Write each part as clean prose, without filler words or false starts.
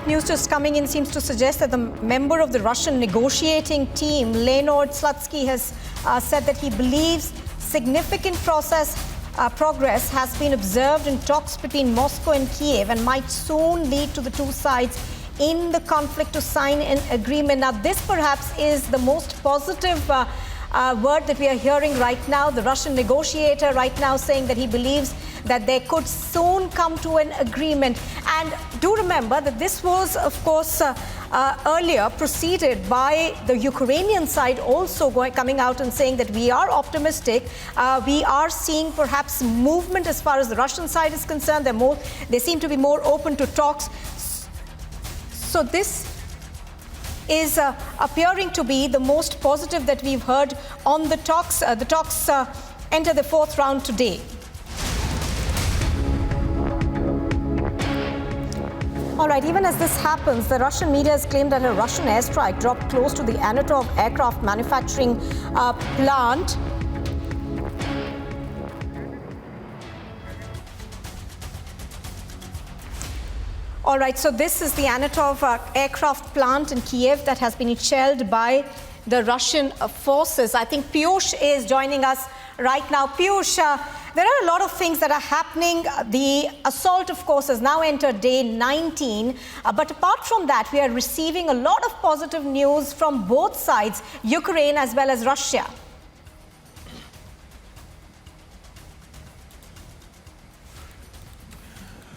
that news just coming in seems to suggest that the member of the Russian negotiating team, Leonid Slutsky, has said that he believes significant progress has been observed in talks between Moscow and Kiev and might soon lead to the two sides in the conflict to sign an agreement. Now, this perhaps is the most positive word that we are hearing right now. The Russian negotiator right now saying that he believes that they could soon come to an agreement. And do remember that this was, of course, earlier preceded by the Ukrainian side also coming out and saying that we are optimistic. We are seeing perhaps movement as far as the Russian side is concerned. They seem to be more open to talks. So this is appearing to be the most positive that we've heard on the talks. The talks enter the fourth round today. All right, even as this happens, the Russian media has claimed that a Russian airstrike dropped close to the Anatov aircraft manufacturing plant. All right, so this is the Anatov aircraft plant in Kiev that has been shelled by the Russian forces. I think Piyush is joining us right now. Piyush, there are a lot of things that are happening. The assault, of course, has now entered day 19. But apart from that, we are receiving a lot of positive news from both sides, Ukraine as well as Russia.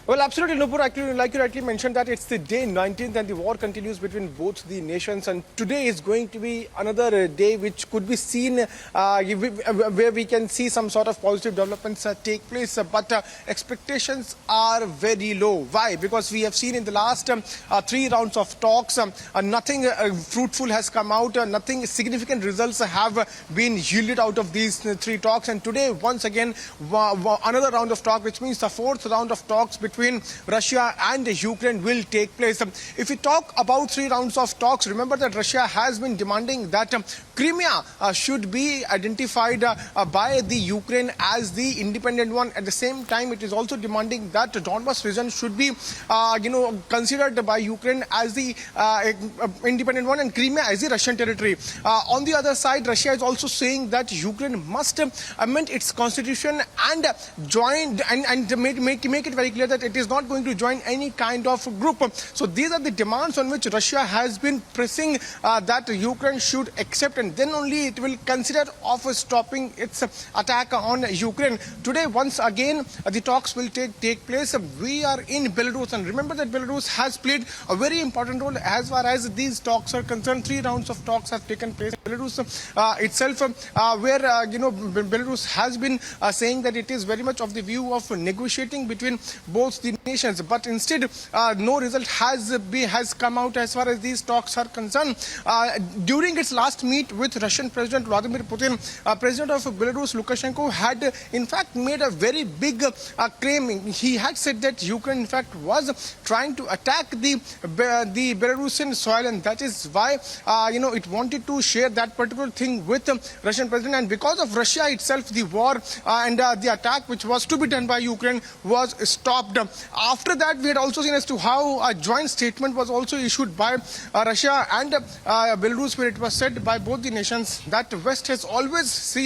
Well, absolutely, Nupur. Actually, like you rightly mentioned, that it's the day 19th and the war continues between both the nations. And today is going to be another day which could be seen where we can see some sort of positive developments take place. But expectations are very low. Why? Because we have seen in the last 3 rounds of talks, nothing fruitful has come out. Nothing significant results have been yielded out of these 3 talks. And today, once again, another round of talk, which means the 4th round of talks between Russia and Ukraine will take place. If we talk about 3 rounds of talks, remember that Russia has been demanding that Crimea should be identified by the Ukraine as the independent one. At the same time, it is also demanding that the Donbas region should be, considered by Ukraine as the independent one and Crimea as the Russian territory. On the other side, Russia is also saying that Ukraine must amend its constitution and join and make it very clear that it is not going to join any kind of group. So these are the demands on which Russia has been pressing that Ukraine should accept, and then only it will consider of stopping its attack on Ukraine. Today, once again, the talks will take place. We are in Belarus, and remember that Belarus has played a very important role as far as these talks are concerned. 3 rounds of talks have taken place. Belarus itself, where Belarus has been saying that it is very much of the view of negotiating between both the nations, but instead no result has come out as far as these talks are concerned. During its last meet with Russian President Vladimir Putin, President of Belarus Lukashenko had in fact made a very big claim. He had said that Ukraine in fact was trying to attack the Belarusian soil, and that is why it wanted to share that particular thing with the Russian president. And because of Russia itself, the war and the attack which was to be done by Ukraine was stopped. After that, we had also seen as to how a joint statement was also issued by Russia and Belarus, where it was said by both the nations that the West has always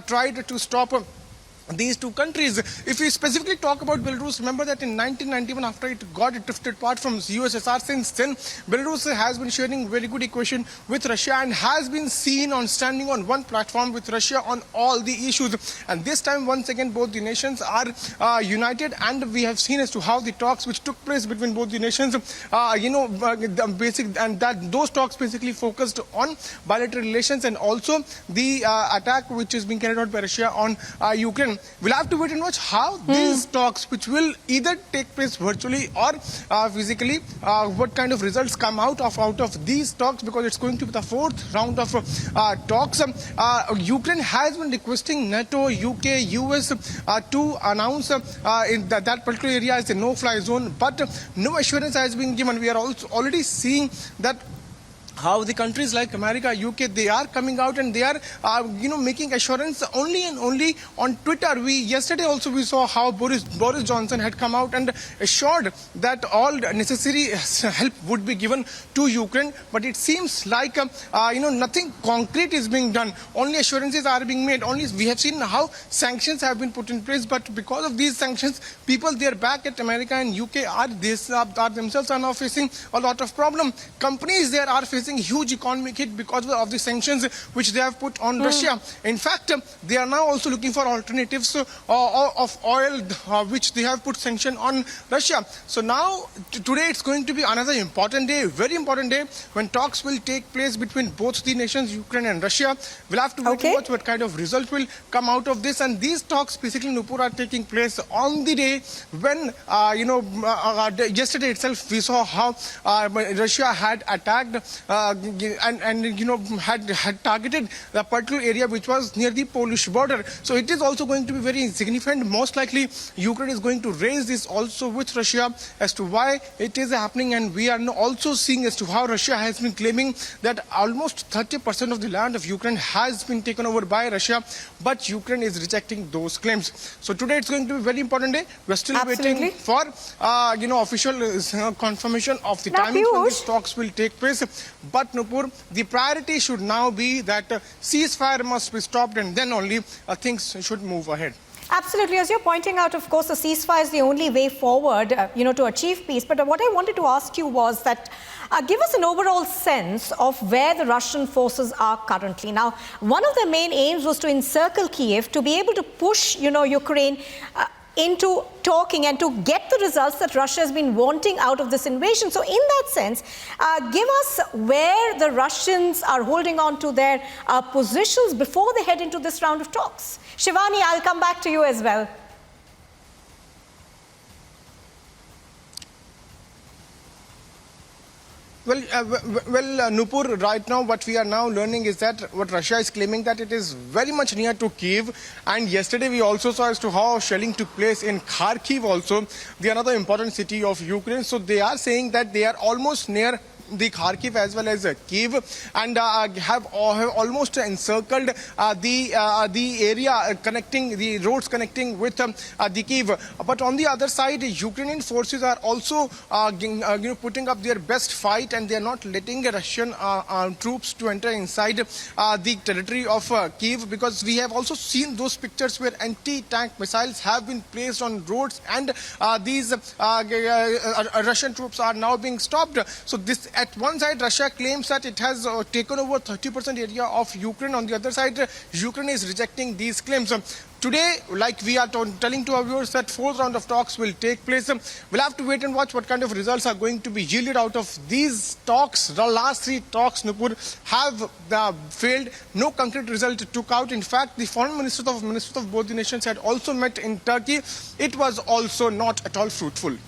tried to stop these 2 countries. If we specifically talk about Belarus, remember that in 1991, after it got drifted apart from USSR, since then Belarus has been sharing very good equation with Russia and has been seen on standing on one platform with Russia on all the issues. And this time, once again, both the nations are united, and we have seen as to how the talks which took place between both the nations, those talks basically focused on bilateral relations and also the attack which is being carried out by Russia on Ukraine. We'll have to wait and watch how these talks, which will either take place virtually or physically, what kind of results come out of these talks, because it's going to be the 4th round of talks. Ukraine has been requesting NATO, UK, US to announce in that particular area as a no-fly zone, but no assurance has been given. We are also already seeing that how the countries like America, UK, they are coming out and they are, making assurance only and only on Twitter. Yesterday also we saw how Boris Johnson had come out and assured that all necessary help would be given to Ukraine. But it seems like, nothing concrete is being done. Only assurances are being made. Only we have seen how sanctions have been put in place. But because of these sanctions, people there back at America and UK are themselves are now facing a lot of problem. Companies there are facing huge economic hit because of the sanctions which they have put on Russia. In fact, they are now also looking for alternatives of oil which they have put sanction on Russia. So now today it's going to be another important day, very important day, when talks will take place between both the nations, Ukraine and Russia. We'll have to wait and watch what kind of result will come out of this. And these talks basically, Nupur, are taking place on the day when, yesterday itself we saw how Russia had attacked had targeted the particular area which was near the Polish border. So it is also going to be very significant. Most likely Ukraine is going to raise this also with Russia as to why it is happening, and we are now also seeing as to how Russia has been claiming that almost 30% of the land of Ukraine has been taken over by Russia, but Ukraine is rejecting those claims. So today it's going to be a very important day. We're still waiting for official confirmation of the timing when these talks will take place. But Nupur, the priority should now be that ceasefire must be stopped, and then only things should move ahead. Absolutely. As you're pointing out, of course, the ceasefire is the only way forward, to achieve peace. But what I wanted to ask you was that give us an overall sense of where the Russian forces are currently. Now, one of their main aims was to encircle Kiev, to be able to push, Ukraine into talking and to get the results that Russia has been wanting out of this invasion. So in that sense, give us where the Russians are holding on to their positions before they head into this round of talks. Shivani, I'll come back to you as well. Well, Nupur, right now what we are now learning is that what Russia is claiming that it is very much near to Kyiv, and yesterday we also saw as to how shelling took place in Kharkiv also, another important city of Ukraine. So they are saying that they are almost near the Kharkiv as well as Kyiv, and have almost encircled the area connecting, the roads connecting with the Kyiv. But on the other side, Ukrainian forces are also putting up their best fight, and they are not letting Russian troops to enter inside the territory of Kyiv, because we have also seen those pictures where anti-tank missiles have been placed on roads, and these Russian troops are now being stopped. So this, at one side, Russia claims that it has taken over 30% area of Ukraine. On the other side, Ukraine is rejecting these claims. Today, like we are telling to our viewers, that fourth round of talks will take place. We'll have to wait and watch what kind of results are going to be yielded out of these talks. The last three talks, Nupur, have failed. No concrete result took out. In fact, the foreign ministers of both the nations had also met in Turkey. It was also not at all fruitful.